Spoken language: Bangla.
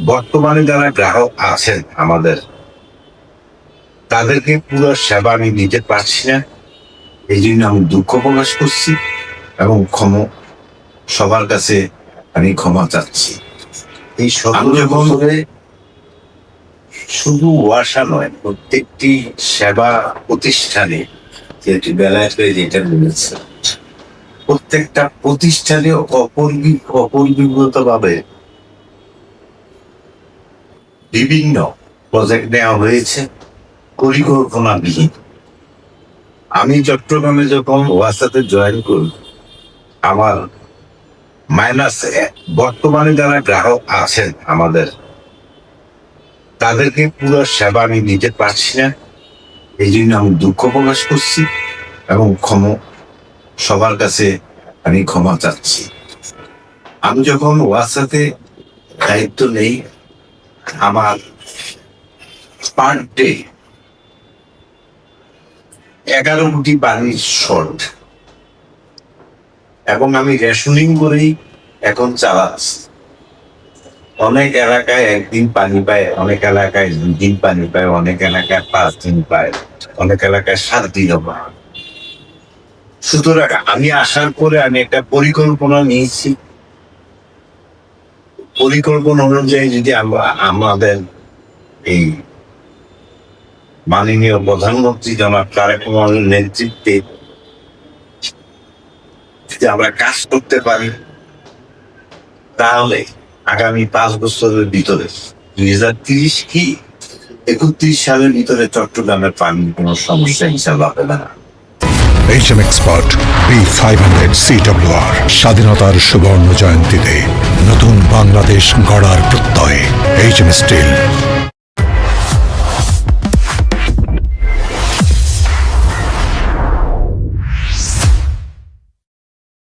বর্তমানে যারা গ্রাহক আছেন আমাদের, তাদেরকে পুরো সেবা আমি দিতে পারছি না। এই জন্য আমি দুঃখ প্রকাশ করছি এবং সবার কাছে আমি ক্ষমা চাচ্ছি। এই 17 বছরে শুধু ওয়াসা নয়, প্রত্যেকটি সেবা প্রতিষ্ঠানে যেটি বেলায় যেটা বলেছে, প্রত্যেকটা প্রতিষ্ঠানে অপরিগত ভাবে বিভিন্ন প্রজেক্ট নেওয়া হয়েছে পরিকল্পনাবিহীন। আমি চট্টগ্রামে যখন ওয়াসাতে জয়েন করি, আমার বর্তমানে যারা গ্রাহক আছেন আমাদের, তাদেরকে পুরো সেবা আমি দিতে পারছি না। এই জন্য আমি দুঃখ প্রকাশ করছি এবং সবার কাছে আমি ক্ষমা চাচ্ছি। আমি যখন ওয়াসাতে দায়িত্ব নেই, আমার পার ডে 11 কোটি পানির শর্ট, এবং আমি রেশনিং করেই এখন চালাচ্ছি। অনেক এলাকায় একদিন পানি পায়, অনেক এলাকায় 2 দিন পানি পায়, অনেক এলাকায় 5 দিন পায়, অনেক এলাকায় 7 দিনও পায়। সুতরাং আমি আসার পরে আমি একটা পরিকল্পনা নিয়েছি। পরিকল্পনা অনুযায়ী যদি আমাদের এই মাননীয় প্রধানমন্ত্রী জনাব তারেক রহমানের নেতৃত্বে যদি আমরা কাজ করতে পারি, তাহলে আগামী 5 বছরের ভিতরে 2030 কি 31 সালের ভিতরে চট্টগ্রামের পানির কোনো সমস্যা ইনশাআল্লাহ হবে না। HM Expert B500 CWR স্বাধীনতার সুবর্ণ জয়ন্তীতে নতুন বাংলাদেশ গড়ার প্রত্যয়। HM Steel।